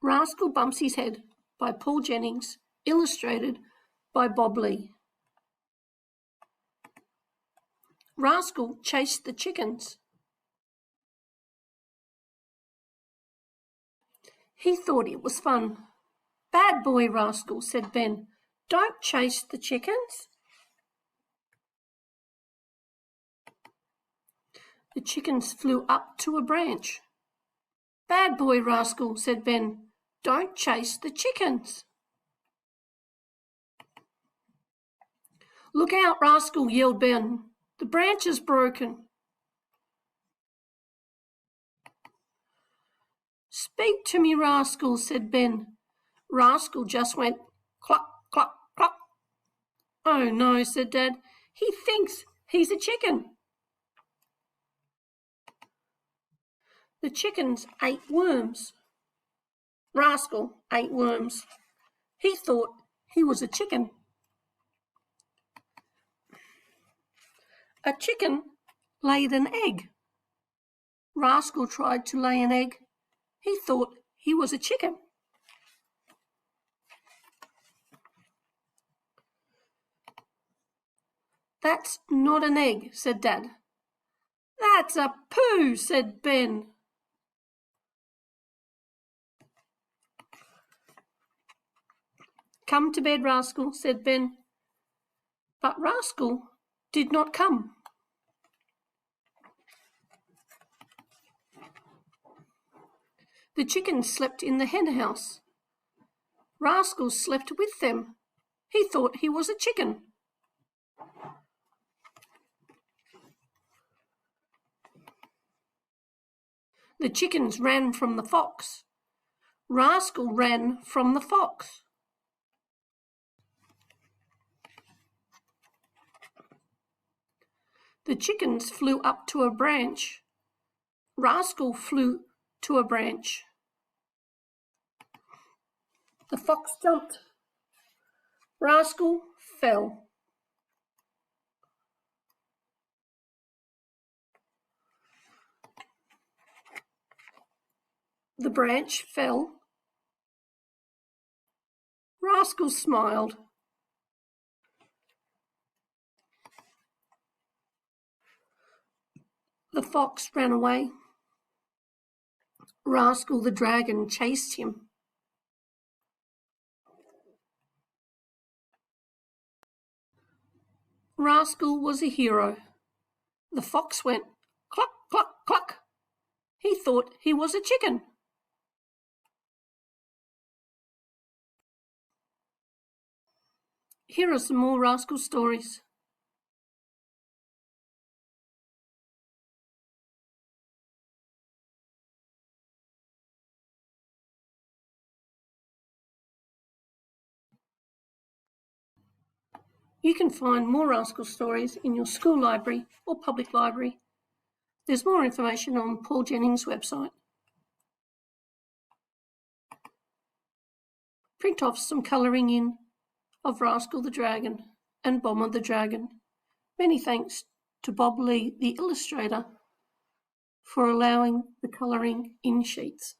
Rascal Bumps His Head by Paul Jennings, illustrated by Bob Lee. Rascal chased the chickens. He thought it was fun. "Bad boy, Rascal," said Ben. "Don't chase the chickens." The chickens flew up to a branch. "Bad boy, Rascal," said Ben. "Don't chase the chickens." "Look out, Rascal," yelled Ben. "The branch is broken." "Speak to me, Rascal," said Ben. Rascal just went cluck, cluck, cluck. "Oh no," said Dad. "He thinks he's a chicken." The chickens ate worms. Rascal ate worms. He thought he was a chicken. A chicken laid an egg. Rascal tried to lay an egg. He thought he was a chicken. "That's not an egg," said Dad. "That's a poo," said Ben. "Come to bed, Rascal," said Ben. But Rascal did not come. The chickens slept in the hen house. Rascal slept with them. He thought he was a chicken. The chickens ran from the fox. Rascal ran from the fox. The chickens flew up to a branch. Rascal flew to a branch. The fox jumped. Rascal fell. The branch fell. Rascal smiled. The fox ran away. Rascal the dragon chased him. Rascal was a hero. The fox went cluck, cluck, cluck. He thought he was a chicken. Here are some more Rascal stories. You can find more Rascal stories in your school library or public library. There's more information on Paul Jennings' website. Print off some colouring in of Rascal the Dragon and Bomber the Dragon. Many thanks to Bob Lee, the illustrator, for allowing the colouring in sheets.